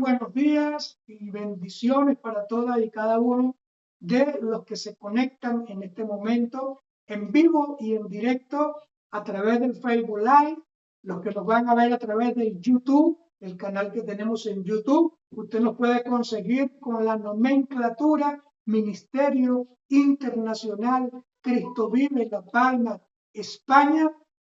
Buenos días y bendiciones para todas y cada uno de los que se conectan en este momento en vivo y en directo a través del Facebook Live, los que nos van a ver a través de YouTube, el canal que tenemos en YouTube. Usted nos puede conseguir con la nomenclatura Ministerio Internacional Cristo Vive La Palma, España,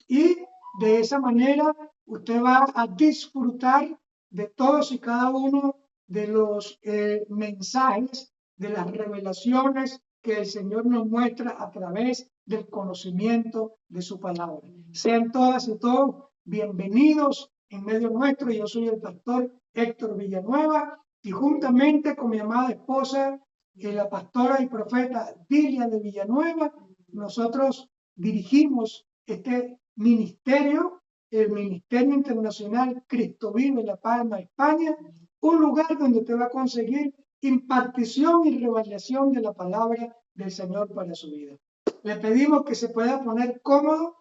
y de esa manera usted va a disfrutar de todos y cada uno de los mensajes, de las revelaciones que el Señor nos muestra a través del conocimiento de su palabra. Sean todas y todos bienvenidos en medio nuestro. Yo soy el pastor Héctor Villanueva y juntamente con mi amada esposa, la pastora y profeta Dilia de Villanueva, nosotros dirigimos este ministerio, el Ministerio Internacional Cristo Vive La Palma, España, un lugar donde te va a conseguir impartición y revelación de la palabra del Señor para su vida. Le pedimos que se pueda poner cómodo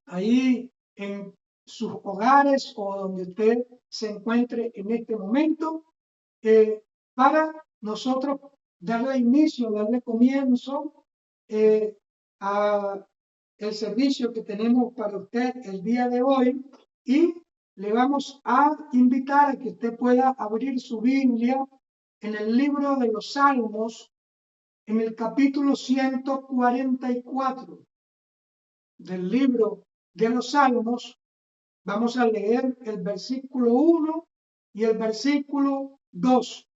ahí en sus hogares o donde usted se encuentre en este momento, para nosotros darle inicio, darle comienzo a el servicio que tenemos para usted el día de hoy, y le vamos a invitar a que usted pueda abrir su Biblia en el libro de los Salmos, en el capítulo 144 del libro de los Salmos. Vamos a leer el versículo 1 y el versículo 2.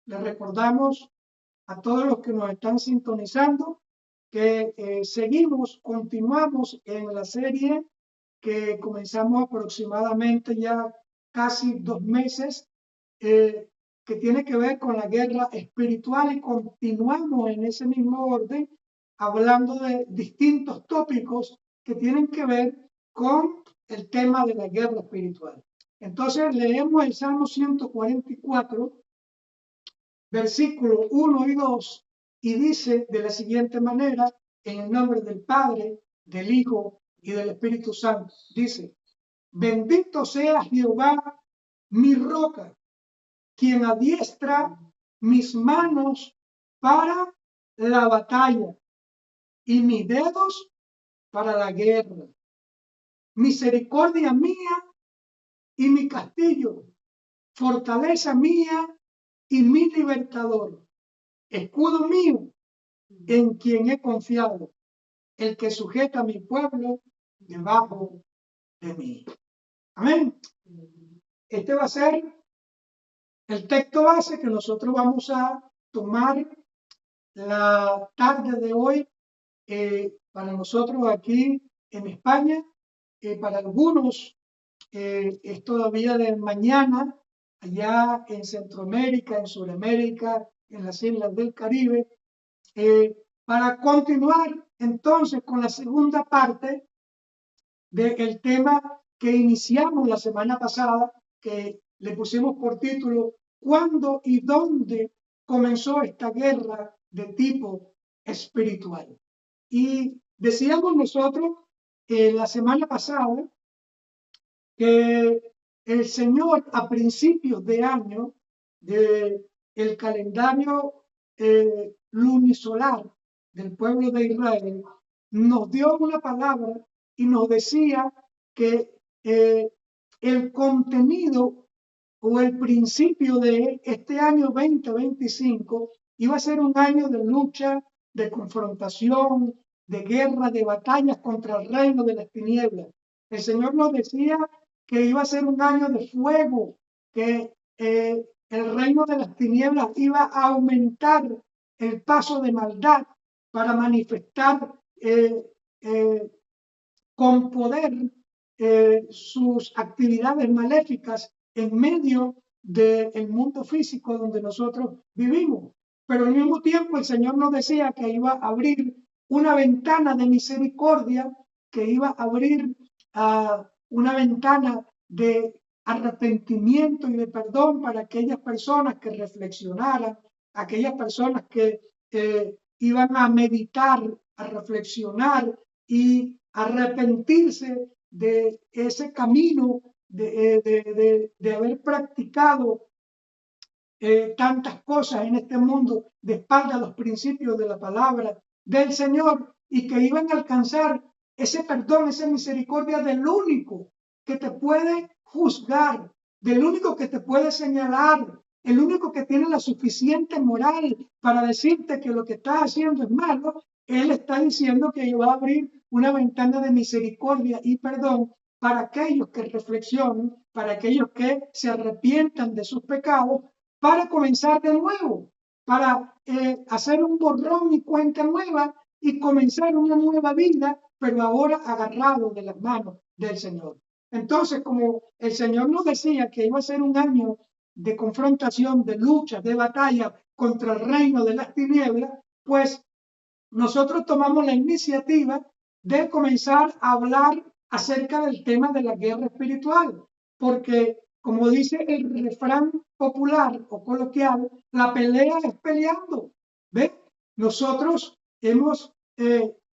Le recordamos a todos los que nos están sintonizando que continuamos en la serie que comenzamos aproximadamente ya casi 2 meses, que tiene que ver con la guerra espiritual, y continuamos en ese mismo orden hablando de distintos tópicos que tienen que ver con el tema de la guerra espiritual. Entonces leemos el Salmo 144, versículos 1 y 2, y dice de la siguiente manera: en el nombre del Padre, del Hijo y del Espíritu Santo. Dice: bendito sea Jehová, mi roca, quien adiestra mis manos para la batalla y mis dedos para la guerra. Misericordia mía y mi castillo, fortaleza mía y mi libertador, escudo mío en quien he confiado, el que sujeta a mi pueblo debajo de mí. Amén. Este va a ser el texto base que nosotros vamos a tomar la tarde de hoy, para nosotros aquí en España. Para algunos es todavía de mañana allá en Centroamérica, en Sudamérica, en las islas del Caribe, para continuar entonces con la segunda parte del tema que iniciamos la semana pasada, que le pusimos por título ¿cuándo y dónde comenzó esta guerra de tipo espiritual? Y decíamos nosotros la semana pasada que el Señor, a principios de año, del calendario lunisolar del pueblo de Israel, nos dio una palabra y nos decía que el contenido o el principio de este año 2025 iba a ser un año de lucha, de confrontación, de guerra, de batallas contra el reino de las tinieblas. El Señor nos decía que iba a ser un año de fuego, que el reino de las tinieblas iba a aumentar el paso de maldad para manifestar con poder sus actividades maléficas en medio del mundo físico donde nosotros vivimos. Pero al mismo tiempo el Señor nos decía que iba a abrir una ventana de misericordia, que iba a abrir una ventana de arrepentimiento y de perdón para aquellas personas que reflexionaran, aquellas personas que iban a meditar, a reflexionar y arrepentirse de ese camino de haber practicado tantas cosas en este mundo de espalda a los principios de la palabra del Señor y que iban a alcanzar ese perdón, esa misericordia del único que te puede juzgar, del único que te puede señalar, el único que tiene la suficiente moral para decirte que lo que estás haciendo es malo. Él está diciendo que va a abrir una ventana de misericordia y perdón para aquellos que reflexionen, para aquellos que se arrepientan de sus pecados, para comenzar de nuevo, para hacer un borrón y cuenta nueva y comenzar una nueva vida, pero ahora agarrado de las manos del Señor. Entonces, como el Señor nos decía que iba a ser un año de confrontación, de lucha, de batalla contra el reino de las tinieblas, pues nosotros tomamos la iniciativa de comenzar a hablar acerca del tema de la guerra espiritual, porque como dice el refrán popular o coloquial, la pelea es peleando. ¿Ve? Nosotros hemos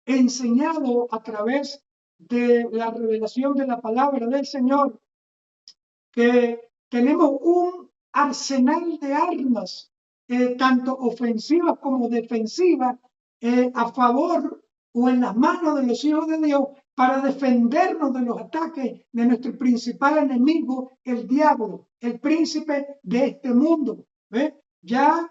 enseñado a través de la revelación de la palabra del Señor que tenemos un arsenal de armas, tanto ofensivas como defensivas, a favor o en las manos de los hijos de Dios para defendernos de los ataques de nuestro principal enemigo, el diablo, el príncipe de este mundo. ¿Ve? Ya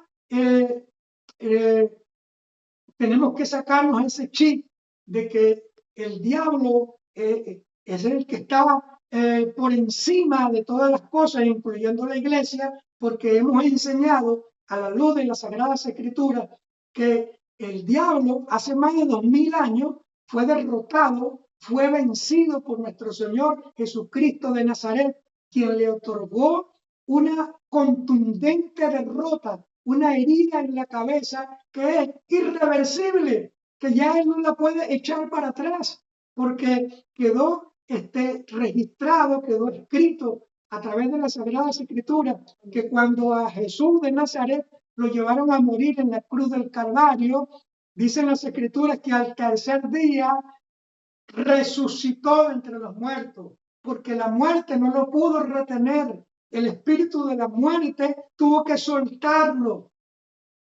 tenemos que sacarnos ese chip de que el diablo es el que está por encima de todas las cosas, incluyendo la iglesia, porque hemos enseñado a la luz de las Sagradas Escrituras que el diablo hace más de 2000 años fue derrotado, fue vencido por nuestro Señor Jesucristo de Nazaret, quien le otorgó una contundente derrota, una herida en la cabeza que es irreversible, que ya él no la puede echar para atrás, porque quedó registrado, quedó escrito a través de las Sagradas Escrituras, que cuando a Jesús de Nazaret lo llevaron a morir en la cruz del Calvario, dicen las Escrituras que al tercer día resucitó entre los muertos, porque la muerte no lo pudo retener. El espíritu de la muerte tuvo que soltarlo.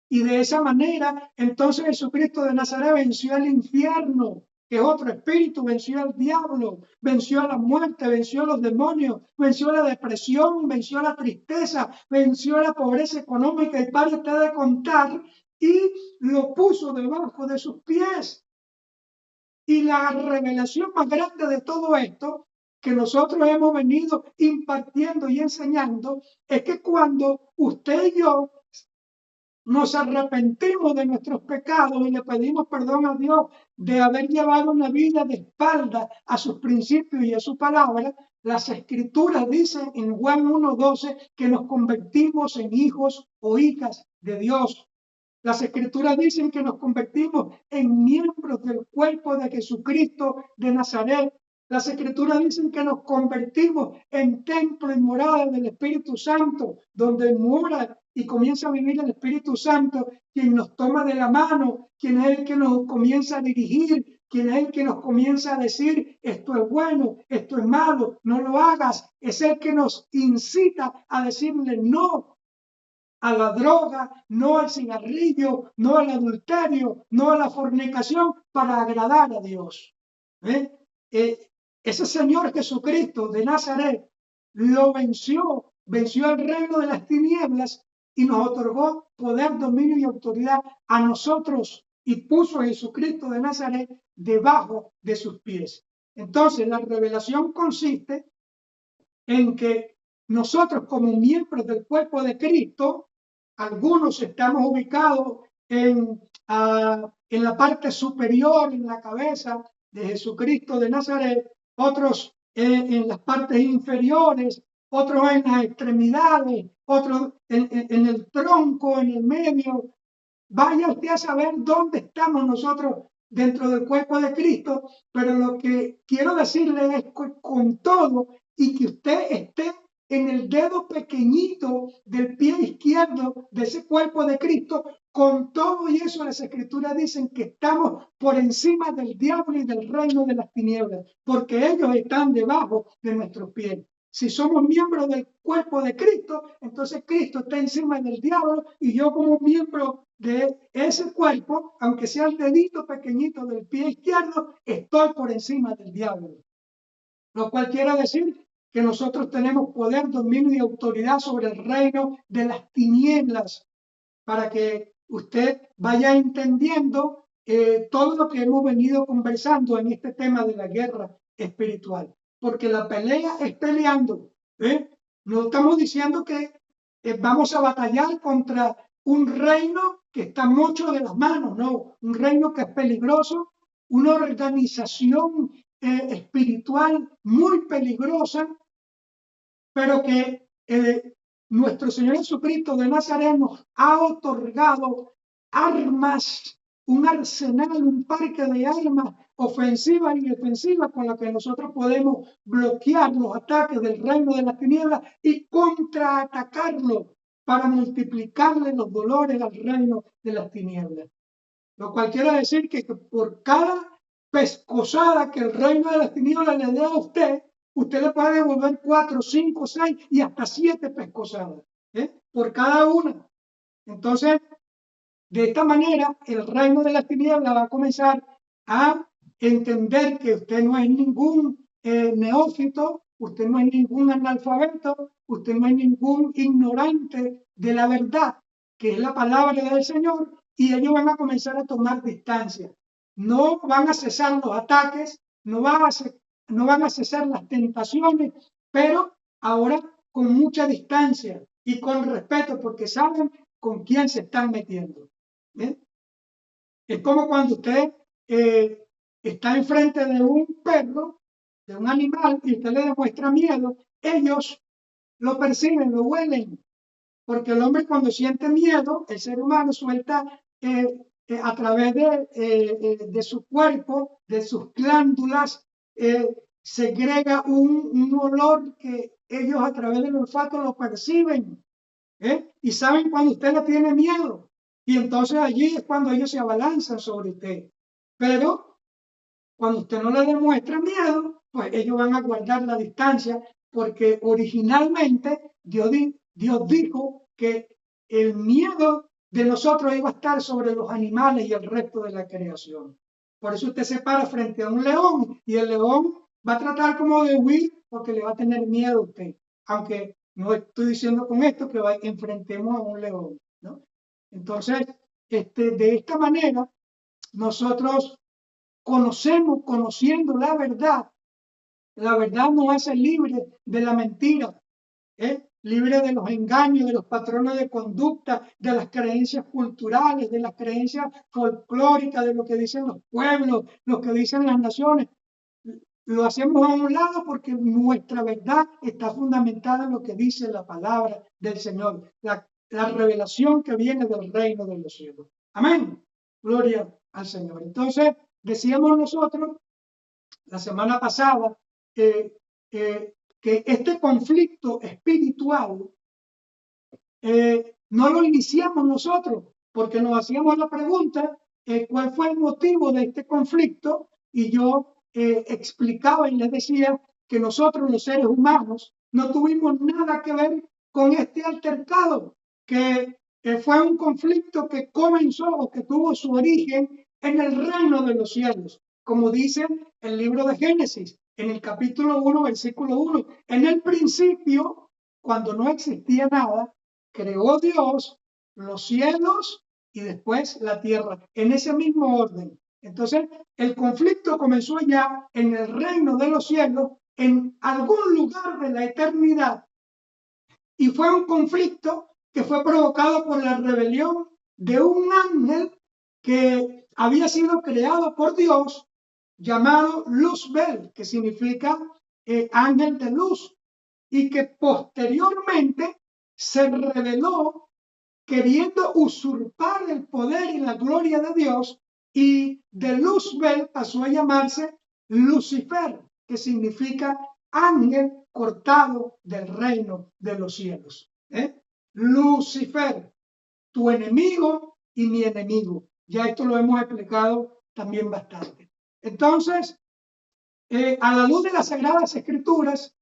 Y de esa manera, entonces Jesucristo de Nazaret venció al infierno, que es otro espíritu, venció al diablo, venció a la muerte, venció a los demonios, venció a la depresión, venció a la tristeza, venció a la pobreza económica y para usted de contar, y lo puso debajo de sus pies. Y la revelación más grande de todo esto que nosotros hemos venido impartiendo y enseñando es que cuando usted y yo nos arrepentimos de nuestros pecados y le pedimos perdón a Dios de haber llevado una vida de espalda a sus principios y a su palabra, las Escrituras dicen en Juan 1:12 que nos convertimos en hijos o hijas de Dios. Las Escrituras dicen que nos convertimos en miembros del cuerpo de Jesucristo de Nazaret. Las Escrituras dicen que nos convertimos en templo y morada del Espíritu Santo, donde mora y comienza a vivir el Espíritu Santo, quien nos toma de la mano, quien es el que nos comienza a dirigir, quien es el que nos comienza a decir, esto es bueno, esto es malo, no lo hagas. Es el que nos incita a decirle no a la droga, no al cigarrillo, no al adulterio, no a la fornicación, para agradar a Dios. Ese Señor Jesucristo de Nazaret lo venció, venció el reino de las tinieblas y nos otorgó poder, dominio y autoridad a nosotros y puso a Jesucristo de Nazaret debajo de sus pies. Entonces, la revelación consiste en que nosotros como miembros del cuerpo de Cristo, algunos estamos ubicados en la parte superior, en la cabeza de Jesucristo de Nazaret, otros en las partes inferiores, otros en las extremidades, otros en el tronco, en el medio. Vaya usted a saber dónde estamos nosotros dentro del cuerpo de Cristo, pero lo que quiero decirle es que con todo y que usted esté en el dedo pequeñito del pie izquierdo de ese cuerpo de Cristo, con todo y eso las Escrituras dicen que estamos por encima del diablo y del reino de las tinieblas, porque ellos están debajo de nuestros pies. Si somos miembros del cuerpo de Cristo, entonces Cristo está encima del diablo y yo como miembro de ese cuerpo, aunque sea el dedito pequeñito del pie izquierdo, estoy por encima del diablo. Lo cual quiere decir que nosotros tenemos poder, dominio y autoridad sobre el reino de las tinieblas, para que usted vaya entendiendo todo lo que hemos venido conversando en este tema de la guerra espiritual. Porque la pelea es peleando. No estamos diciendo que vamos a batallar contra un reino que está mucho de las manos, no, un reino que es peligroso, una organización espiritual muy peligrosa, pero que nuestro Señor Jesucristo de Nazaret nos ha otorgado armas, un arsenal, un parque de armas ofensivas y defensivas con las que nosotros podemos bloquear los ataques del reino de las tinieblas y contraatacarlo para multiplicarle los dolores al reino de las tinieblas. Lo cual quiere decir que por cada pescozada que el reino de las tinieblas le dé a usted, usted le puede devolver 4, 5, 6 y hasta 7 pescozadas por cada una. Entonces, de esta manera, el reino de las tinieblas va a comenzar a entender que usted no es ningún neófito, usted no es ningún analfabeto, usted no es ningún ignorante de la verdad, que es la palabra del Señor, y ellos van a comenzar a tomar distancia. No van a cesar los ataques, no van a cesar las tentaciones, pero ahora con mucha distancia y con respeto, porque saben con quién se están metiendo. Es como cuando usted está enfrente de un perro, de un animal, y usted le demuestra miedo, ellos lo perciben, lo huelen, porque el hombre cuando siente miedo, el ser humano suelta a través de su cuerpo, de sus glándulas, segrega un olor que ellos a través del olfato lo perciben, y saben cuando usted le tiene miedo. Y entonces allí es cuando ellos se abalanzan sobre usted. Pero cuando usted no le demuestra miedo, pues ellos van a guardar la distancia, porque originalmente Dios dijo que el miedo de nosotros iba a estar sobre los animales y el resto de la creación. Por eso usted se para frente a un león y el león va a tratar como de huir porque le va a tener miedo a usted. Aunque no estoy diciendo con esto que enfrentemos a un león, ¿no? Entonces, de esta manera, nosotros conociendo la verdad nos hace libre de la mentira, libre de los engaños, de los patrones de conducta, de las creencias culturales, de las creencias folclóricas, de lo que dicen los pueblos, lo que dicen las naciones. Lo hacemos a un lado porque nuestra verdad está fundamentada en lo que dice la palabra del Señor, la revelación que viene del reino de los cielos. Amén. Gloria al Señor. Entonces, decíamos nosotros la semana pasada que este conflicto espiritual no lo iniciamos nosotros, porque nos hacíamos la pregunta, ¿cuál fue el motivo de este conflicto? Y yo explicaba y les decía que nosotros los seres humanos no tuvimos nada que ver con este altercado, que fue un conflicto que comenzó o que tuvo su origen en el reino de los cielos, como dice el libro de Génesis, en el capítulo 1, versículo 1. En el principio, cuando no existía nada, creó Dios los cielos y después la tierra, en ese mismo orden. Entonces, el conflicto comenzó ya en el reino de los cielos, en algún lugar de la eternidad, y fue un conflicto que fue provocado por la rebelión de un ángel que había sido creado por Dios, llamado Luzbel, que significa ángel de luz, y que posteriormente se rebeló queriendo usurpar el poder y la gloria de Dios, y de Luzbel pasó a llamarse Lucifer, que significa ángel cortado del reino de los cielos. Lucifer, tu enemigo y mi enemigo. Ya esto lo hemos explicado también bastante. Entonces, a la luz de las Sagradas Escrituras,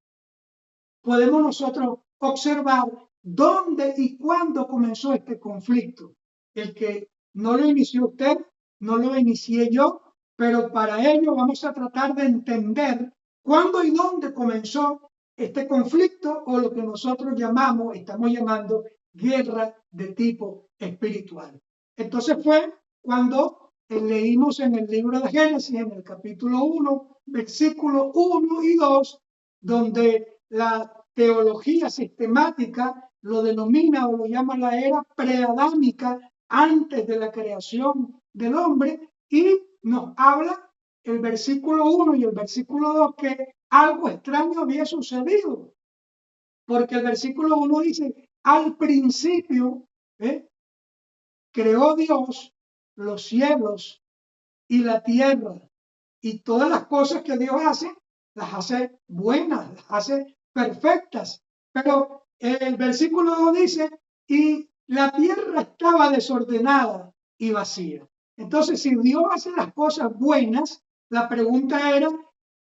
podemos nosotros observar dónde y cuándo comenzó este conflicto. El que no lo inició usted, no lo inicié yo, pero para ello vamos a tratar de entender cuándo y dónde comenzó este conflicto, o lo que nosotros estamos llamando guerra de tipo espiritual. Entonces fue cuando leímos en el libro de Génesis, en el capítulo 1, versículos 1 y 2, donde la teología sistemática lo denomina o lo llama la era preadámica, antes de la creación del hombre, y nos habla el versículo 1 y el versículo 2 que algo extraño había sucedido, porque el versículo 1 dice, al principio creó Dios los cielos y la tierra, y todas las cosas que Dios hace, las hace buenas, las hace perfectas. Pero el versículo 2 dice, y la tierra estaba desordenada y vacía. Entonces, si Dios hace las cosas buenas, la pregunta era,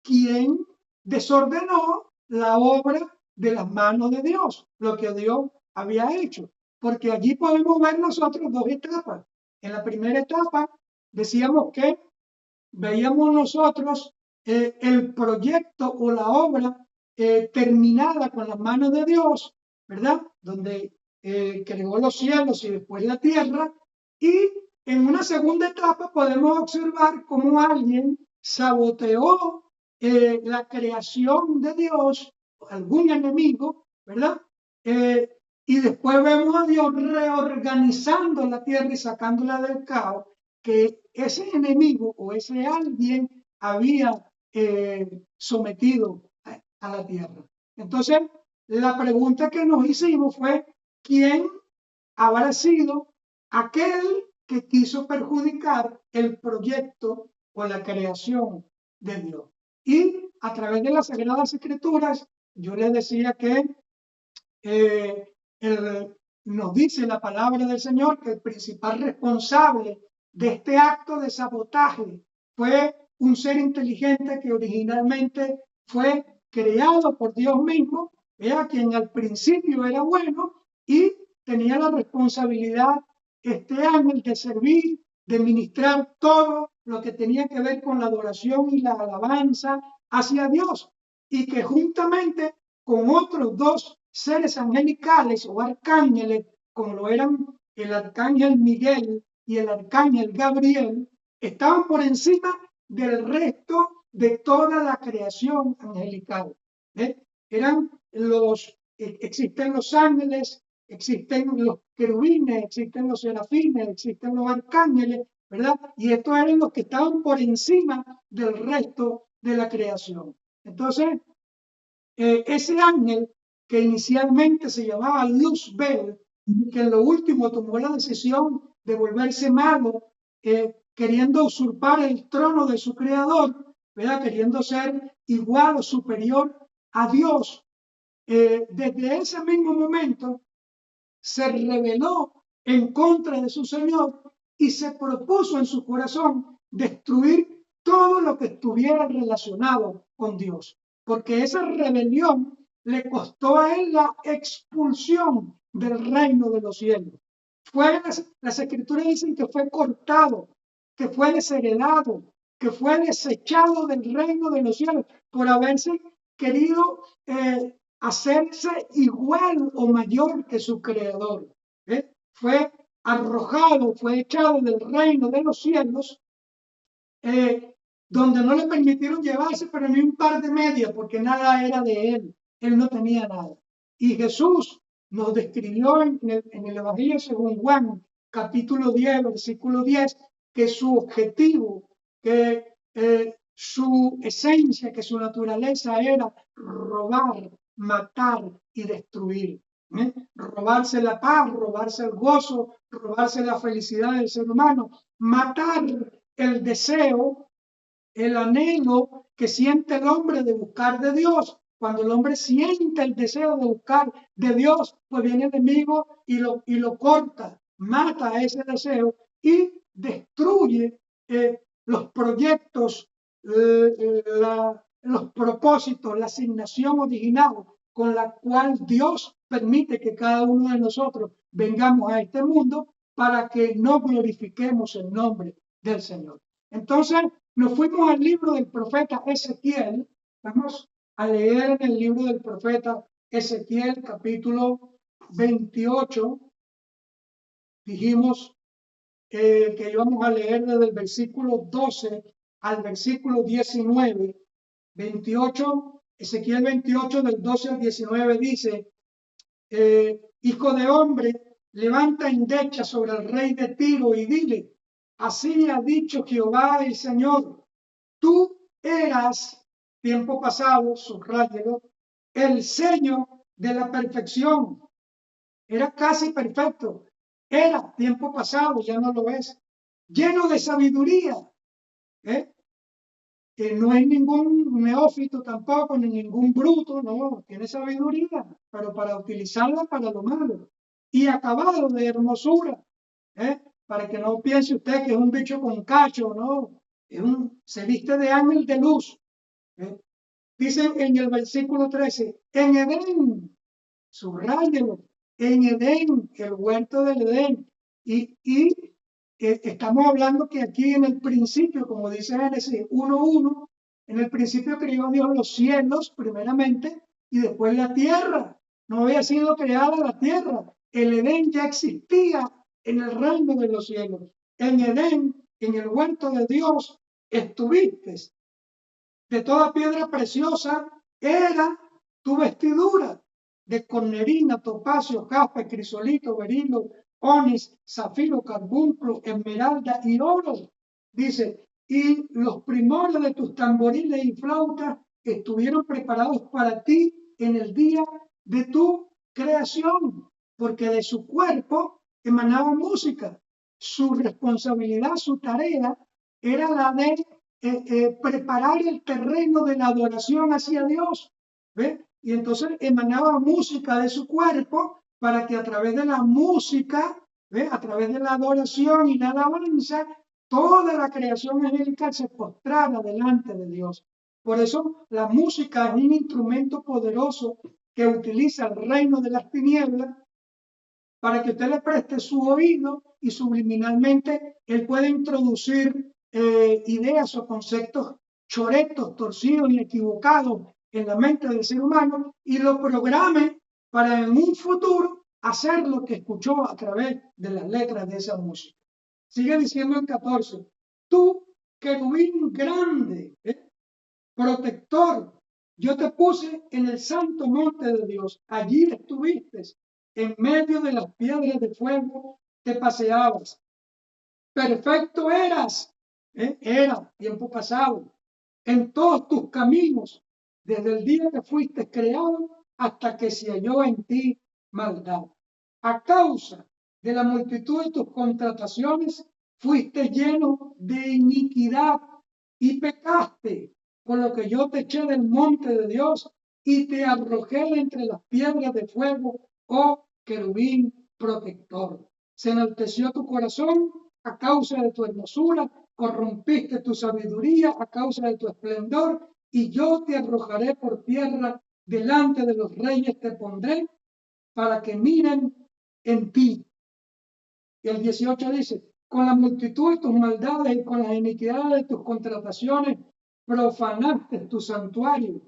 ¿quién desordenó la obra de las manos de Dios? Lo que Dios había hecho. Porque allí podemos ver nosotros dos etapas. En la primera etapa decíamos que veíamos nosotros el proyecto o la obra terminada con las manos de Dios, ¿verdad? Donde creó los cielos y después la tierra. Y en una segunda etapa podemos observar cómo alguien saboteó la creación de Dios, algún enemigo, ¿verdad? Y después vemos a Dios reorganizando la tierra y sacándola del caos, que ese enemigo o ese alguien había sometido a la tierra. Entonces, la pregunta que nos hicimos fue, ¿quién habrá sido aquel que quiso perjudicar el proyecto o la creación de Dios? Y a través de las Sagradas Escrituras, yo les decía que nos dice la palabra del Señor que el principal responsable de este acto de sabotaje fue un ser inteligente que originalmente fue creado por Dios mismo, quien al principio era bueno y tenía la responsabilidad, este ángel, de servir, de ministrar todo lo que tenía que ver con la adoración y la alabanza hacia Dios, y que juntamente con otros dos seres angelicales o arcángeles, como lo eran el arcángel Miguel y el arcángel Gabriel, estaban por encima del resto de toda la creación angelical. Existen los ángeles, existen los querubines, existen los serafines, existen los arcángeles, ¿verdad? Y estos eran los que estaban por encima del resto de la creación. Entonces, ese ángel que inicialmente se llamaba Luzbel, que en lo último tomó la decisión de volverse malo, queriendo usurpar el trono de su creador, ¿verdad? Queriendo ser igual o superior a Dios. Desde ese mismo momento se rebeló en contra de su Señor y se propuso en su corazón destruir todo lo que estuviera relacionado con Dios, porque esa rebelión le costó a él la expulsión del reino de los cielos. Las escrituras dicen que fue cortado, que fue desheredado, que fue desechado del reino de los cielos por haberse querido hacerse igual o mayor que su creador. Fue arrojado, fue echado del reino de los cielos, donde no le permitieron llevarse pero ni un par de medias, porque nada era de él no tenía nada. Y Jesús nos describió en el Evangelio según Juan, capítulo 10, versículo 10, que su objetivo, que su esencia, que su naturaleza era robar, matar y destruir. Robarse la paz, robarse el gozo, robarse la felicidad del ser humano, matar el deseo, el anhelo que siente el hombre de buscar de Dios. Cuando el hombre siente el deseo de buscar de Dios, pues viene el enemigo y lo corta, mata ese deseo y destruye los proyectos, los propósitos, la asignación original con la cual Dios permite que cada uno de nosotros vengamos a este mundo para que no glorifiquemos el nombre del Señor. Entonces, nos fuimos al libro del profeta Ezequiel. Vamos a leer en el libro del profeta Ezequiel, capítulo 28. Dijimos que íbamos a leer desde el versículo 12 al versículo 19. 28, Ezequiel 28, del 12 al 19 dice: Hijo de hombre, levanta endecha sobre el rey de Tiro y dile: así ha dicho Jehová el Señor, tú eras, tiempo pasado, subráyelo, el sello de la perfección. Era casi perfecto. Era tiempo pasado, ya no lo es. Lleno de sabiduría. Que no es ningún neófito tampoco, ni ningún bruto, no, tiene sabiduría, pero para utilizarla para lo malo. Y acabado de hermosura, para que no piense usted que es un bicho con cacho, no, se viste de ángel de luz. Dice en el versículo 13, en Edén, subráyelo, en Edén, el huerto del Edén, y estamos hablando que aquí en el principio, como dice Génesis 1:1, en el principio creó Dios los cielos primeramente y después la tierra. No había sido creada la tierra. El Edén ya existía en el reino de los cielos. En Edén, en el huerto de Dios, estuviste. De toda piedra preciosa era tu vestidura, de cornerina, topacio, jaspe, crisolito, berilo, onis, zafiro, carbunclo, esmeralda y oro. Dice, y los primores de tus tamboriles y flautas estuvieron preparados para ti en el día de tu creación, porque de su cuerpo emanaba música. Su responsabilidad, su tarea era la de preparar el terreno de la adoración hacia Dios. ¿Ve? Y entonces emanaba música de su cuerpo para que a través de la música, ¿ve? A través de la adoración y la alabanza, toda la creación angelical se postrara delante de Dios. Por eso la música es un instrumento poderoso que utiliza el reino de las tinieblas para que usted le preste su oído y subliminalmente él puede introducir ideas o conceptos choretos, torcidos y equivocados en la mente del ser humano y lo programe para en un futuro hacer lo que escuchó a través de las letras de esa música. Sigue diciendo en 14, tú, querubín grande, protector, yo te puse en el santo monte de Dios, allí estuviste, en medio de las piedras de fuego te paseabas. Perfecto eras, era tiempo pasado, en todos tus caminos, desde el día que fuiste creado hasta que se halló en ti maldad. A causa de la multitud de tus contrataciones, fuiste lleno de iniquidad y pecaste, por lo que yo te eché del monte de Dios y te arrojé entre las piedras de fuego, oh querubín protector. Se enalteció tu corazón a causa de tu hermosura, corrompiste tu sabiduría a causa de tu esplendor, y yo te arrojaré por tierra, delante de los reyes te pondré, para que miren en ti. Y el 18 dice, con la multitud de tus maldades y con las iniquidades de tus contrataciones, profanaste tu santuario.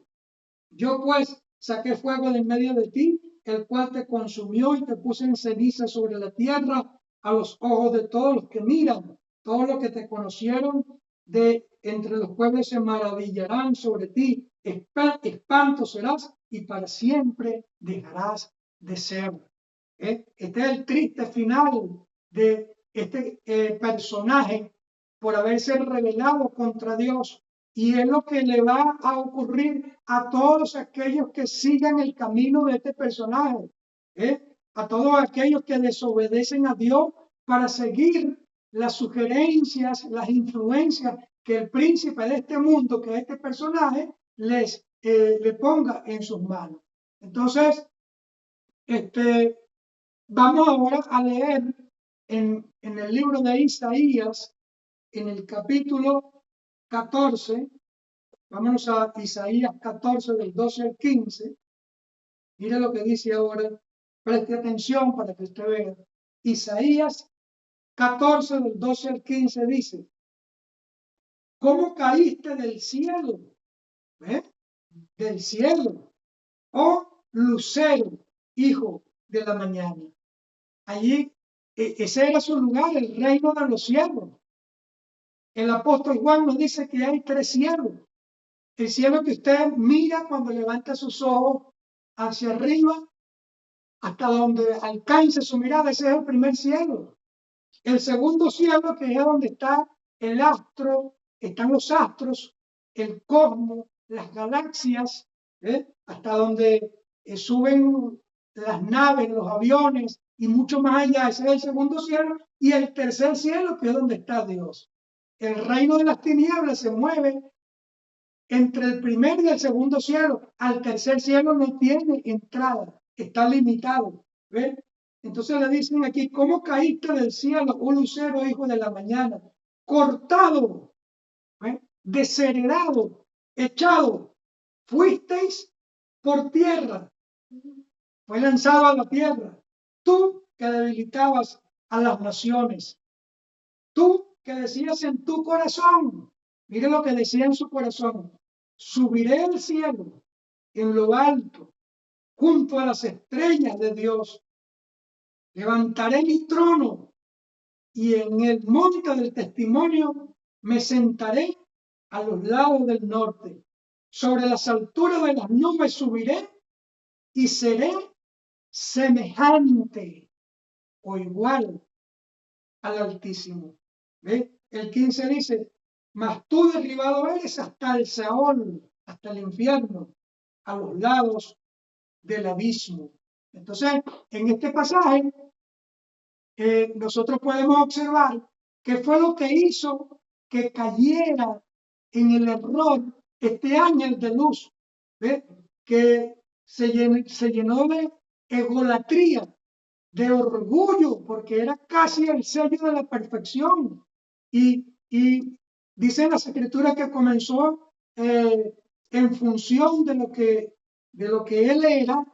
Yo pues saqué fuego de en medio de ti, el cual te consumió y te puse en ceniza sobre la tierra a los ojos de todos los que miran. Todos los que te conocieron de entre los pueblos se maravillarán sobre ti. Espanto serás y para siempre dejarás de ser. Este es el triste final de este personaje por haberse rebelado contra Dios. Y es lo que le va a ocurrir a todos aquellos que sigan el camino de este personaje, a todos aquellos que desobedecen a Dios para seguir las sugerencias, las influencias que el príncipe de este mundo, que este personaje, le ponga en sus manos. Entonces, vamos ahora a leer en el libro de Isaías, en el capítulo 14, vámonos a Isaías 14 del 12 al 15, Mire lo que dice ahora, preste atención para que usted vea. Isaías 14, del 12 al 15 dice, ¿cómo caíste del cielo? ¿Eh? Del cielo, oh lucero, hijo de la mañana. Allí, ese era su lugar, el reino de los cielos. El apóstol Juan nos dice que hay 3 cielos. El cielo que usted mira cuando levanta sus ojos hacia arriba, hasta donde alcance su mirada, ese es el primer cielo. El segundo cielo, que es donde está el astro, están los astros, el cosmos, las galaxias, hasta donde suben las naves, los aviones y mucho más allá. Ese es el segundo cielo. Y el tercer cielo, que es donde está Dios. El reino de las tinieblas se mueve entre el primer y el segundo cielo. Al tercer cielo no tiene entrada, está limitado. ¿Ves? Entonces le dicen aquí, ¿cómo caíste del cielo, oh lucero, hijo de la mañana? Cortado, desheredado, echado, fuisteis por tierra, fue lanzado a la tierra. Tú que debilitabas a las naciones, tú que decías en tu corazón, mire lo que decía en su corazón, subiré al cielo en lo alto, junto a las estrellas de Dios. Levantaré mi trono y en el monte del testimonio me sentaré a los lados del norte. Sobre las alturas de las nubes subiré y seré semejante o igual al Altísimo. ¿Ve? El 15 dice, mas tú derribado eres hasta el Seol, hasta el infierno, a los lados del abismo. Entonces, en este pasaje, nosotros podemos observar qué fue lo que hizo que cayera en el error este ángel de luz, ¿ve? Que se llenó de egolatría, de orgullo, porque era casi el sello de la perfección. Y dicen las escrituras que comenzó en función de lo que él era,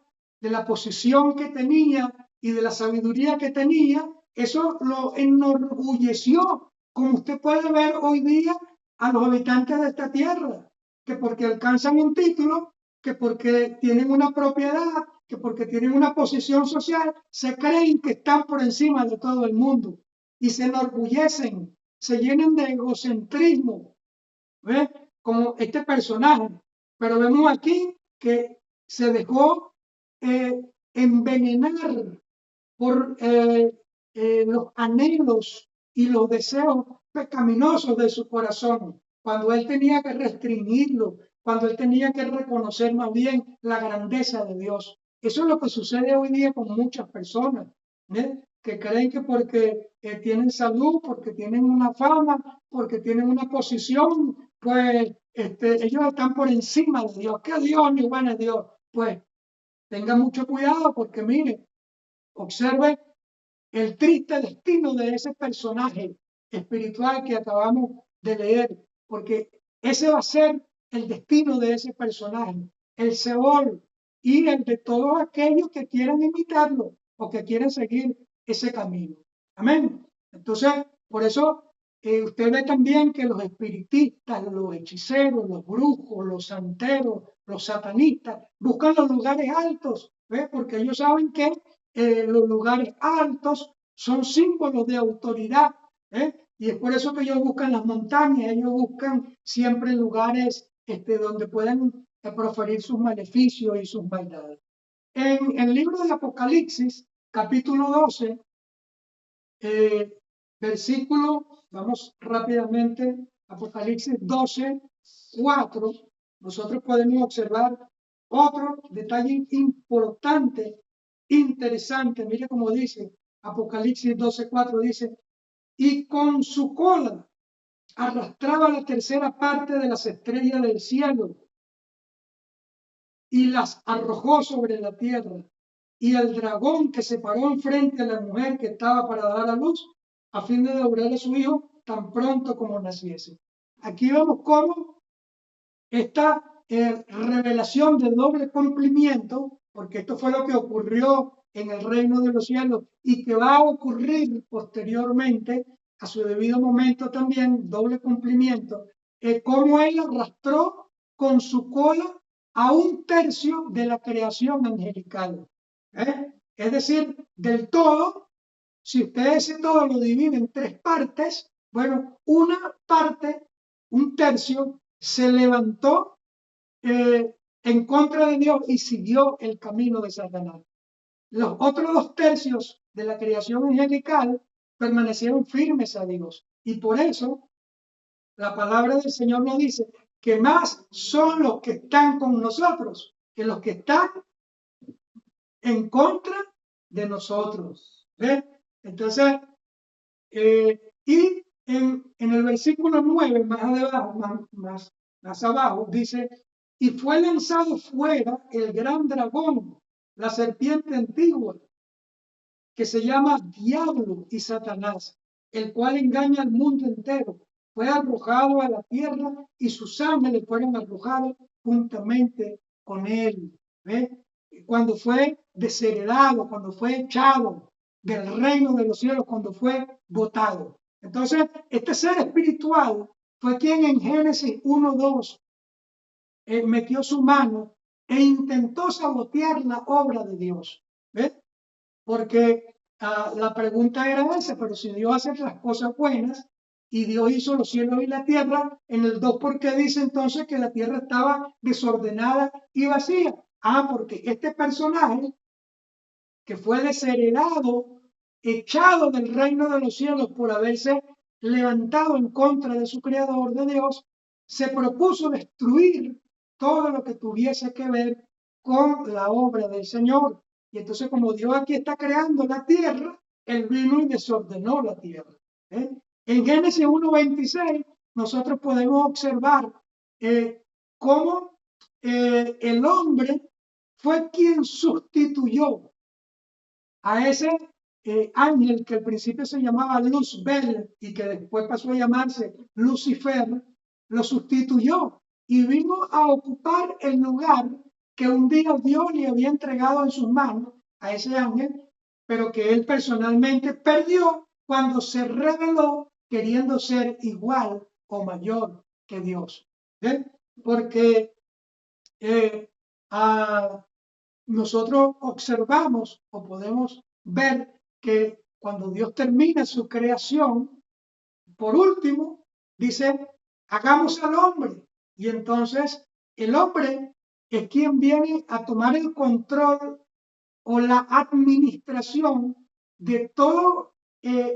de la posición que tenía y de la sabiduría que tenía, eso lo enorgulleció, como usted puede ver hoy día a los habitantes de esta tierra, que porque alcanzan un título, que porque tienen una propiedad, que porque tienen una posición social, se creen que están por encima de todo el mundo y se enorgullecen, se llenan de egocentrismo, ¿ves? Como este personaje. Pero vemos aquí que se dejó envenenar por los anhelos y los deseos pecaminosos de su corazón, cuando él tenía que restringirlo, cuando él tenía que reconocer más bien la grandeza de Dios. Eso es lo que sucede hoy día con muchas personas, que creen que porque tienen salud, porque tienen una fama, porque tienen una posición, pues ellos están por encima de Dios. ¿Qué Dios ni bueno es Dios? Pues tenga mucho cuidado porque mire, observe el triste destino de ese personaje espiritual que acabamos de leer, porque ese va a ser el destino de ese personaje, el Seol y el de todos aquellos que quieran imitarlo o que quieran seguir ese camino. Amén. Entonces, por eso usted ve también que los espiritistas, los hechiceros, los brujos, los santeros, los satanistas buscan los lugares altos, ¿ve? Porque ellos saben que los lugares altos son símbolos de autoridad, y es por eso que ellos buscan las montañas, ellos buscan siempre lugares donde puedan proferir sus maleficios y sus maldades. En el libro del Apocalipsis, capítulo 12, versículo, vamos rápidamente, Apocalipsis 12, 4, nosotros podemos observar otro detalle importante, interesante. Mire cómo dice Apocalipsis 12, 4, dice, y con su cola arrastraba la tercera parte de las estrellas del cielo y las arrojó sobre la tierra. Y el dragón que se paró enfrente de la mujer que estaba para dar a luz, a fin de devorar a su hijo tan pronto como naciese. Aquí vemos cómo esta revelación de doble cumplimiento, porque esto fue lo que ocurrió en el reino de los cielos y que va a ocurrir posteriormente a su debido momento también, doble cumplimiento, cómo él arrastró con su cola a 1/3 de la creación angelical. Es decir, del todo, si usted ese todo lo divide en 3 partes, bueno, una parte, 1/3, se levantó en contra de Dios y siguió el camino de Satanás. Los otros 2/3 de la creación angelical permanecieron firmes a Dios. Y por eso la palabra del Señor nos dice que más son los que están con nosotros que los que están en contra de nosotros. ¿Ves? Entonces, y en el versículo 9, más abajo, dice, y fue lanzado fuera el gran dragón, la serpiente antigua, que se llama Diablo y Satanás, el cual engaña al mundo entero. Fue arrojado a la tierra y sus ángeles fueron arrojados juntamente con él. ¿Ves? Cuando fue desheredado, cuando fue echado del reino de los cielos, cuando fue botado. Entonces, este ser espiritual fue quien en Génesis 1:2 metió su mano e intentó sabotear la obra de Dios. ¿Ves? Porque la pregunta era esa, pero si Dios hace las cosas buenas y Dios hizo los cielos y la tierra, en el 2, ¿por qué dice entonces que la tierra estaba desordenada y vacía? Porque este personaje que fue desheredado, echado del reino de los cielos por haberse levantado en contra de su creador, de Dios, se propuso destruir todo lo que tuviese que ver con la obra del Señor. Y entonces, como Dios aquí está creando la tierra, él vino y desordenó la tierra. En Génesis 1:26 nosotros podemos observar cómo el hombre fue quien sustituyó a ese ángel que al principio se llamaba Luzbel y que después pasó a llamarse Lucifer, lo sustituyó y vino a ocupar el lugar que un día Dios le había entregado en sus manos a ese ángel, pero que él personalmente perdió cuando se rebeló queriendo ser igual o mayor que Dios. Porque nosotros observamos o podemos ver que cuando Dios termina su creación, por último, dice, hagamos al hombre. Y entonces el hombre es quien viene a tomar el control o la administración de todas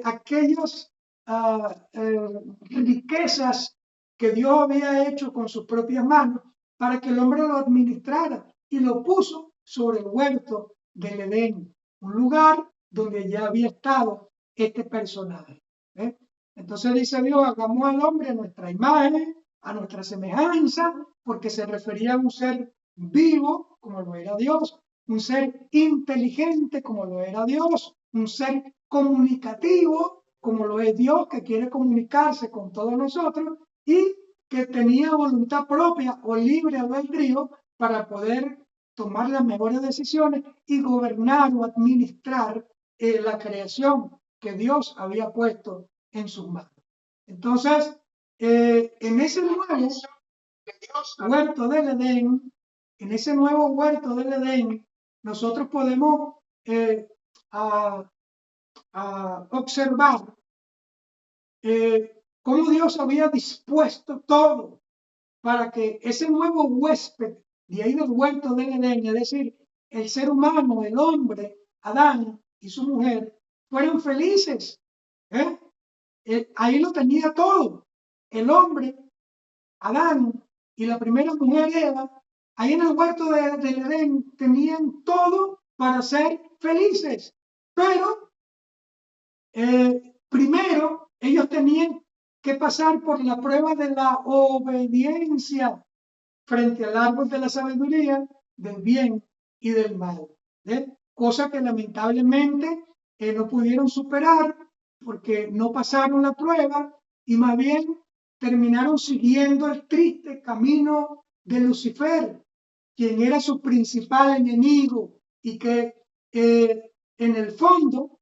aquellas riquezas que Dios había hecho con sus propias manos para que el hombre lo administrara y lo puso sobre el huerto del Edén, un lugar donde ya había estado este personaje. Entonces dice Dios, hagamos al hombre a nuestra imagen, a nuestra semejanza, porque se refería a un ser vivo, como lo era Dios, un ser inteligente, como lo era Dios, un ser comunicativo, como lo es Dios, que quiere comunicarse con todos nosotros, y que tenía voluntad propia o libre albedrío para poder tomar las mejores decisiones y gobernar o administrar la creación que Dios había puesto en sus manos. Entonces, en ese nuevo huerto del Edén, nosotros podemos observar cómo Dios había dispuesto todo para que ese nuevo huésped de ahí del huerto del Edén, es decir, el ser humano, el hombre, Adán y su mujer, fueran felices. Ahí lo tenía todo. El hombre, Adán y la primera mujer, Eva, ahí en el huerto del Edén tenían todo para ser felices. Pero primero ellos tenían que pasar por la prueba de la obediencia frente al árbol de la sabiduría, del bien y del mal. Cosa que lamentablemente no pudieron superar porque no pasaron la prueba y más bien terminaron siguiendo el triste camino de Lucifer, quien era su principal enemigo y que en el fondo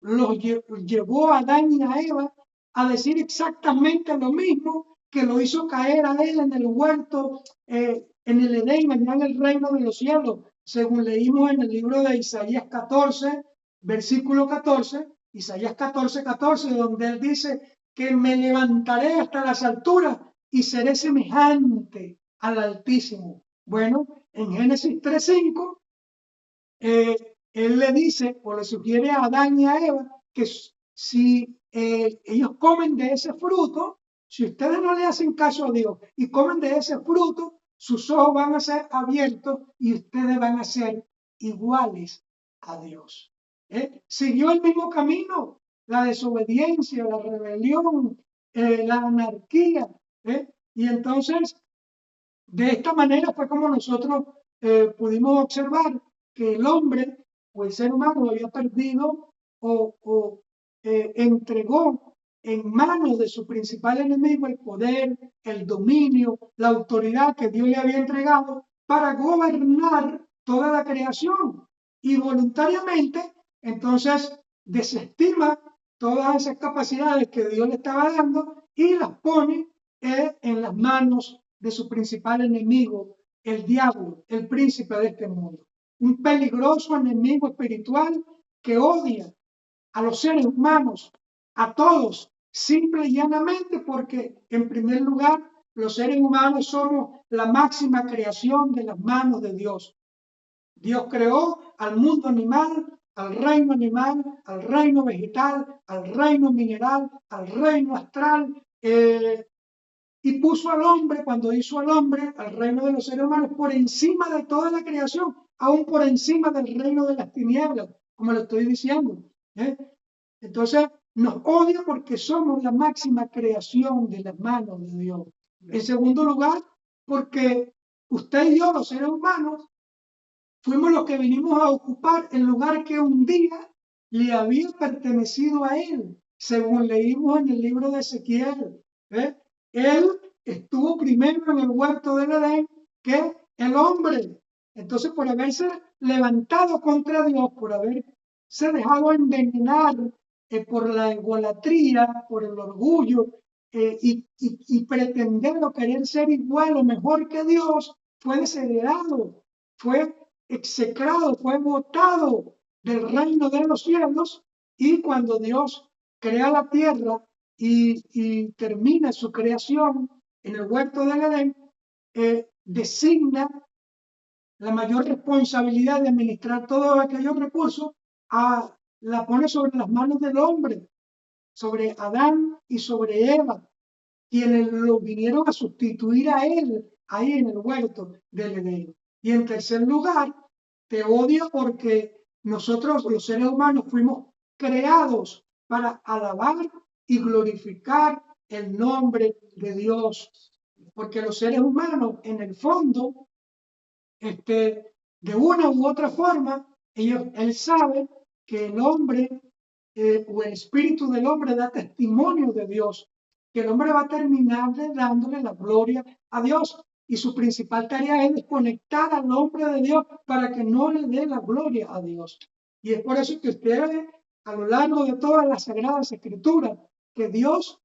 los llevó a Adán y a Eva a decir exactamente lo mismo que lo hizo caer a él en el huerto, en el Edén, allá en el reino de los cielos, según leímos en el libro de Isaías 14, versículo 14, Isaías 14, 14, donde él dice que me levantaré hasta las alturas y seré semejante al Altísimo. Bueno, en Génesis 3:5, él le dice o le sugiere a Adán y a Eva que si ellos comen de ese fruto, si ustedes no le hacen caso a Dios y comen de ese fruto, sus ojos van a ser abiertos y ustedes van a ser iguales a Dios. Siguió el mismo camino, la desobediencia, la rebelión, la anarquía. Y entonces, de esta manera fue como nosotros pudimos observar que el hombre o el ser humano había perdido o entregó en manos de su principal enemigo el poder, el dominio, la autoridad que Dios le había entregado para gobernar toda la creación. Y voluntariamente, entonces, desestima todas esas capacidades que Dios le estaba dando y las pone en las manos de su principal enemigo, el diablo, el príncipe de este mundo. Un peligroso enemigo espiritual que odia a los seres humanos, a todos, simple y llanamente porque, en primer lugar, los seres humanos somos la máxima creación de las manos de Dios. Dios creó al mundo animal, al reino vegetal, al reino mineral, al reino astral, y puso al hombre, cuando hizo al hombre, al reino de los seres humanos, por encima de toda la creación, aún por encima del reino de las tinieblas, como lo estoy diciendo. Entonces, nos odia porque somos la máxima creación de las manos de Dios. En segundo lugar, porque usted y yo, los seres humanos, fuimos los que vinimos a ocupar el lugar que un día le había pertenecido a él, según leímos en el libro de Ezequiel. Él estuvo primero en el huerto del Edén que el hombre. Entonces, por haberse levantado contra Dios, por haberse dejado envenenar por la egolatría, por el orgullo y pretender o querer ser igual o mejor que Dios, fue desheredado, fue execrado, fue botado del reino de los cielos. Y cuando Dios crea la tierra y termina su creación en el huerto del Edén, designa la mayor responsabilidad de administrar todos aquellos recursos, la pone sobre las manos del hombre, sobre Adán y sobre Eva, quienes lo vinieron a sustituir a él ahí en el huerto del Edén. Y en tercer lugar, te odia porque nosotros, los seres humanos, fuimos creados para alabar y glorificar el nombre de Dios. Porque los seres humanos, en el fondo, de una u otra forma, él sabe que el hombre o el espíritu del hombre da testimonio de Dios, que el hombre va a terminar dándole la gloria a Dios. Y su principal tarea es desconectar al hombre de Dios para que no le dé la gloria a Dios. Y es por eso que usted ve a lo largo de todas las Sagradas Escrituras que Dios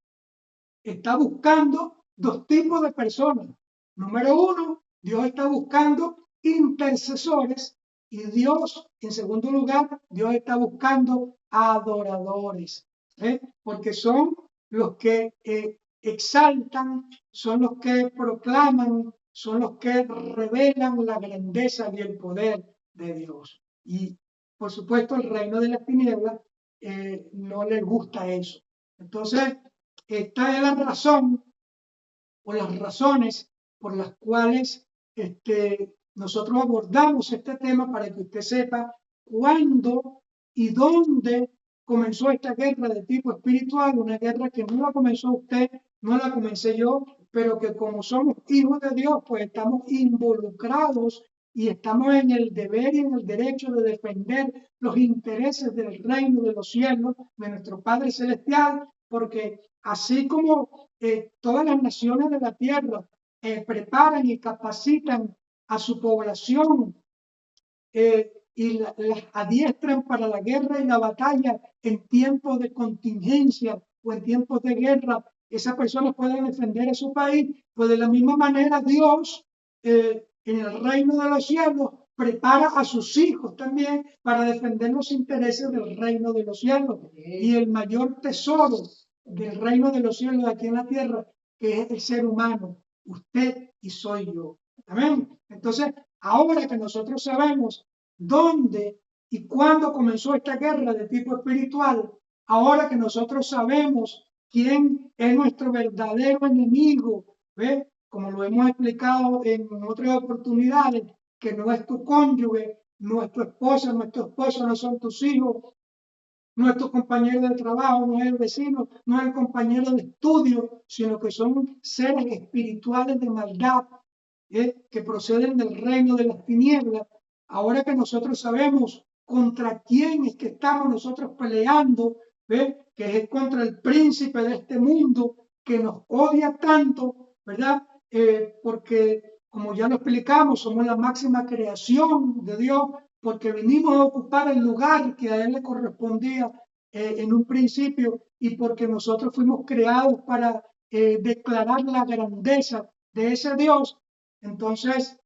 está buscando dos tipos de personas. Número uno, Dios está buscando intercesores y Dios, en segundo lugar, Dios está buscando adoradores, porque son los que exaltan, son los que proclaman, son los que revelan la grandeza y el poder de Dios. Y, por supuesto, el reino de las tinieblas no les gusta eso. Entonces, esta es la razón o las razones por las cuales nosotros abordamos este tema, para que usted sepa cuándo y dónde comenzó esta guerra de tipo espiritual, una guerra que no la comenzó usted, no la comencé yo, pero que como somos hijos de Dios, pues estamos involucrados y estamos en el deber y en el derecho de defender los intereses del reino de los cielos, de nuestro Padre Celestial, porque así como todas las naciones de la tierra preparan y capacitan a su población y las adiestran para la guerra y la batalla en tiempos de contingencia o en tiempos de guerra, esas personas pueden defender a su país, pues de la misma manera Dios en el reino de los cielos prepara a sus hijos también para defender los intereses del reino de los cielos. Y el mayor tesoro del reino de los cielos aquí en la tierra, que es el ser humano, usted y soy yo. Amén. Entonces, ahora que nosotros sabemos dónde y cuándo comenzó esta guerra de tipo espiritual, ahora que nosotros sabemos quién es nuestro verdadero enemigo, ¿ve? Como lo hemos explicado en otras oportunidades, que no es tu cónyuge, no es tu esposa, nuestro esposo, no son tus hijos, no es tu compañero de trabajo, no es el vecino, no es el compañero de estudio, sino que son seres espirituales de maldad que proceden del reino de las tinieblas. Ahora que nosotros sabemos contra quién es que estamos nosotros peleando, que es contra el príncipe de este mundo que nos odia tanto, ¿verdad? Porque, como ya lo explicamos, somos la máxima creación de Dios, porque vinimos a ocupar el lugar que a Él le correspondía en un principio y porque nosotros fuimos creados para declarar la grandeza de ese Dios. Entonces,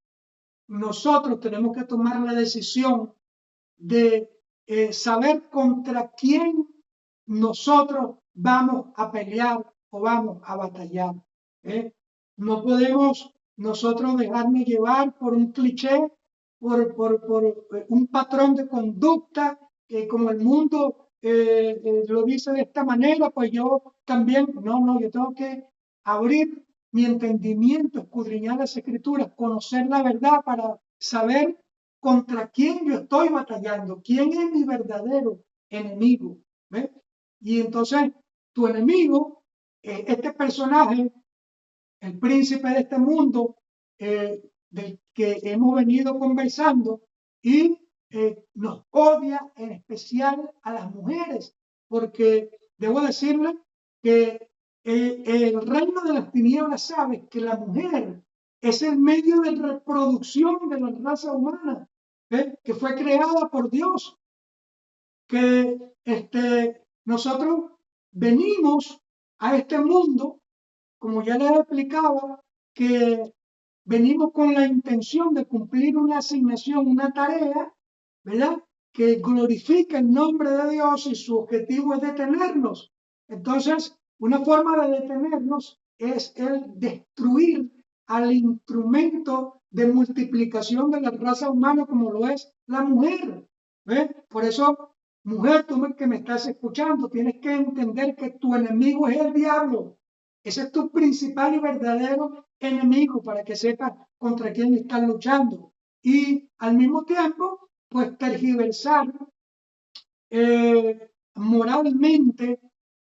nosotros tenemos que tomar la decisión de saber contra quién nosotros vamos a pelear o vamos a batallar. No podemos nosotros dejarnos llevar por un cliché, por un patrón de conducta, como el mundo lo dice de esta manera, pues yo también, no, yo tengo que abrir mi entendimiento, escudriñar las escrituras, conocer la verdad para saber contra quién yo estoy batallando, quién es mi verdadero enemigo. ¿Ves? Y entonces tu enemigo, este personaje, el príncipe de este mundo, del que hemos venido conversando, y nos odia en especial a las mujeres, porque debo decirle que el reino de las tinieblas sabe que la mujer es el medio de reproducción de la raza humana, que fue creada por Dios, que nosotros venimos a este mundo, como ya les explicaba, que venimos con la intención de cumplir una asignación, una tarea, ¿verdad? Que glorifica el nombre de Dios y su objetivo es detenernos. Entonces, una forma de detenernos es el destruir al instrumento de multiplicación de la raza humana como lo es la mujer. ¿Ves? Por eso, mujer, tú que me estás escuchando, tienes que entender que tu enemigo es el diablo. Ese es tu principal y verdadero enemigo, para que sepas contra quién estás luchando. Y al mismo tiempo, pues tergiversar moralmente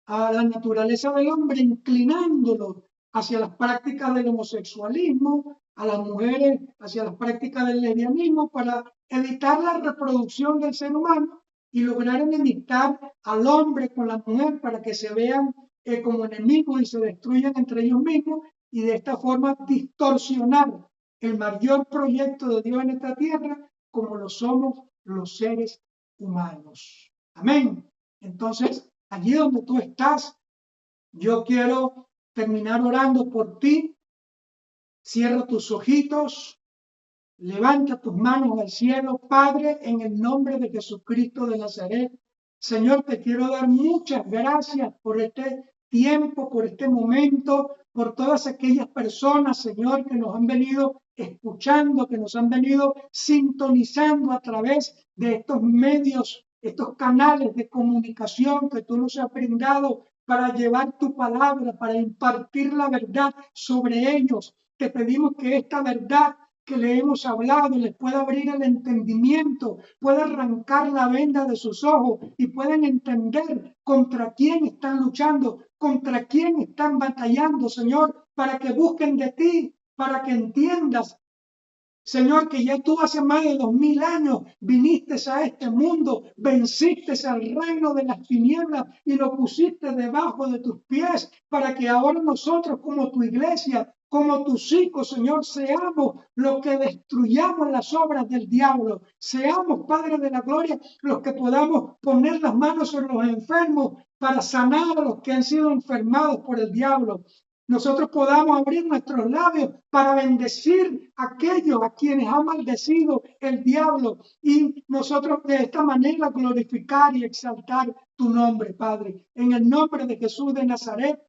a la naturaleza del hombre, inclinándolo hacia las prácticas del homosexualismo, a las mujeres hacia las prácticas del lesbianismo, para evitar la reproducción del ser humano y lograr enemistar al hombre con la mujer para que se vean como enemigos y se destruyan entre ellos mismos, y de esta forma distorsionar el mayor proyecto de Dios en esta tierra, como lo somos los seres humanos. Amén. Entonces, allí donde tú estás, yo quiero terminar orando por ti. Cierra tus ojitos, levanta tus manos al cielo. Padre, en el nombre de Jesucristo de Nazaret, Señor, te quiero dar muchas gracias por este tiempo, por este momento, por todas aquellas personas, Señor, que nos han venido escuchando, que nos han venido sintonizando a través de estos medios, estos canales de comunicación que tú nos has brindado para llevar tu palabra, para impartir la verdad sobre ellos. Te pedimos que esta verdad que le hemos hablado les pueda abrir el entendimiento, pueda arrancar la venda de sus ojos y puedan entender contra quién están luchando, contra quién están batallando, Señor, para que busquen de ti, para que entiendas Señor, que ya tú hace más de 2000 años viniste a este mundo, venciste al reino de las tinieblas y lo pusiste debajo de tus pies para que ahora nosotros como tu iglesia, como tus hijos, Señor, seamos los que destruyamos las obras del diablo. Seamos, Padre de la gloria, los que podamos poner las manos sobre los enfermos para sanar a los que han sido enfermados por el diablo. Nosotros podamos abrir nuestros labios para bendecir a aquellos a quienes ha maldecido el diablo y nosotros de esta manera glorificar y exaltar tu nombre, Padre. En el nombre de Jesús de Nazaret,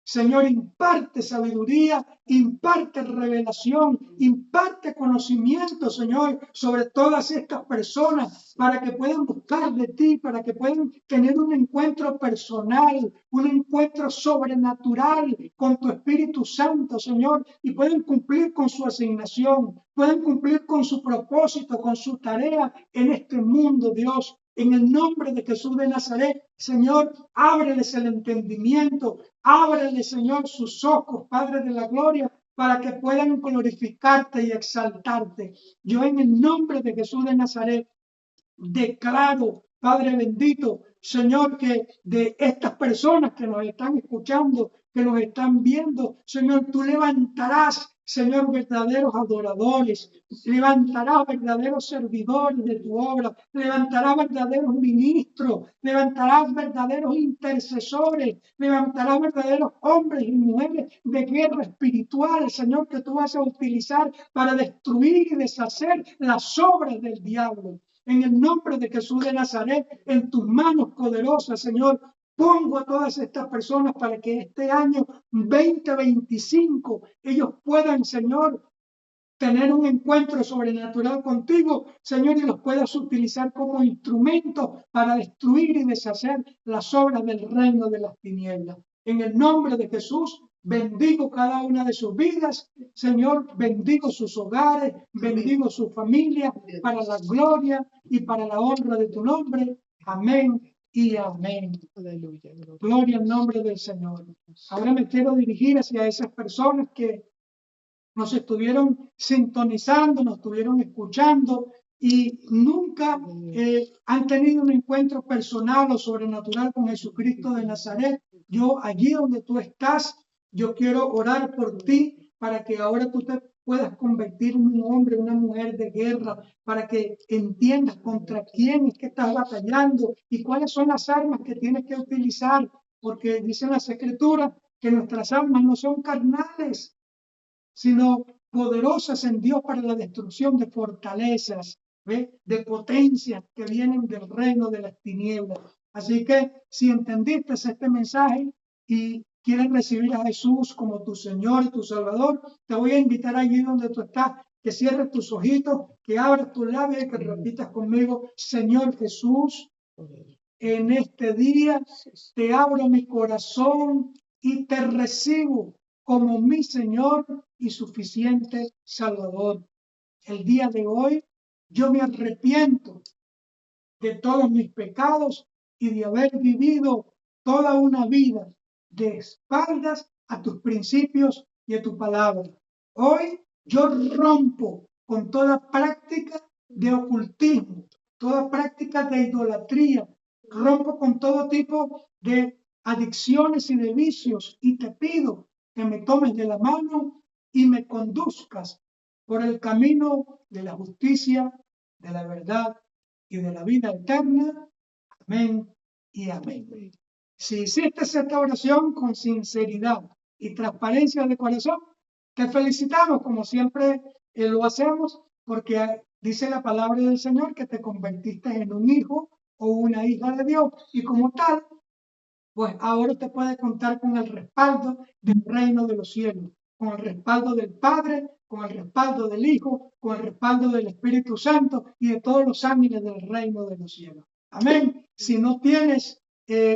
Señor, imparte sabiduría, imparte revelación, imparte conocimiento, Señor, sobre todas estas personas para que puedan buscar de ti, para que puedan tener un encuentro personal, un encuentro sobrenatural con tu Espíritu Santo, Señor, y puedan cumplir con su asignación, puedan cumplir con su propósito, con su tarea en este mundo, Dios. En el nombre de Jesús de Nazaret, Señor, ábreles el entendimiento, ábrele, Señor, sus ojos, Padre de la gloria, para que puedan glorificarte y exaltarte. Yo en el nombre de Jesús de Nazaret declaro, Padre bendito, Señor, que de estas personas que nos están escuchando, que nos están viendo, Señor, tú levantarás, Señor, verdaderos adoradores, levantarás verdaderos servidores de tu obra, levantarás verdaderos ministros, levantarás verdaderos intercesores, levantarás verdaderos hombres y mujeres de guerra espiritual, Señor, que tú vas a utilizar para destruir y deshacer las obras del diablo. En el nombre de Jesús de Nazaret, en tus manos poderosas, Señor, pongo a todas estas personas para que este año 2025 ellos puedan, Señor, tener un encuentro sobrenatural contigo, Señor, y los puedas utilizar como instrumentos para destruir y deshacer las obras del reino de las tinieblas. En el nombre de Jesús, bendigo cada una de sus vidas, Señor, bendigo sus hogares, bendigo su familia, para la gloria y para la honra de tu nombre. Amén y amén. Aleluya. Gloria al nombre del Señor. Ahora me quiero dirigir hacia esas personas que nos estuvieron sintonizando, nos estuvieron escuchando y nunca han tenido un encuentro personal o sobrenatural con Jesucristo de Nazaret. Yo allí donde tú estás, yo quiero orar por ti para que ahora tú te puedas convertir en un hombre, una mujer de guerra, para que entiendas contra quién es que estás batallando y cuáles son las armas que tienes que utilizar, porque dicen las Escrituras que nuestras armas no son carnales, sino poderosas en Dios para la destrucción de fortalezas, ¿ve? De potencias que vienen del reino de las tinieblas. Así que si entendiste este mensaje y quieres recibir a Jesús como tu Señor y tu Salvador, te voy a invitar allí donde tú estás, que cierres tus ojitos, que abras tus labios y que repitas conmigo: Señor Jesús, en este día te abro mi corazón y te recibo como mi Señor y suficiente Salvador. El día de hoy yo me arrepiento de todos mis pecados y de haber vivido toda una vida de espaldas a tus principios y a tu palabra. Hoy yo rompo con toda práctica de ocultismo, toda práctica de idolatría, rompo con todo tipo de adicciones y de vicios y te pido que me tomes de la mano y me conduzcas por el camino de la justicia, de la verdad y de la vida eterna. Amén y amén. Si hiciste esta oración con sinceridad y transparencia de corazón, te felicitamos como siempre lo hacemos, porque dice la palabra del Señor que te convertiste en un hijo o una hija de Dios y como tal, pues ahora te puedes contar con el respaldo del reino de los cielos, con el respaldo del Padre, con el respaldo del Hijo, con el respaldo del Espíritu Santo y de todos los ángeles del reino de los cielos. Amén. Si no tienes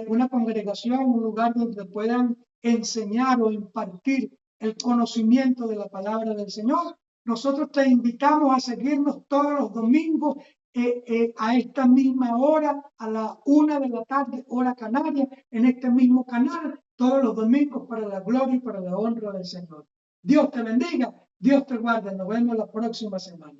una congregación, un lugar donde puedan enseñar o impartir el conocimiento de la palabra del Señor, nosotros te invitamos a seguirnos todos los domingos a esta misma hora, a la 1 de la tarde, hora canaria, en este mismo canal, todos los domingos para la gloria y para la honra del Señor. Dios te bendiga Dios te guarde. Nos vemos la próxima semana.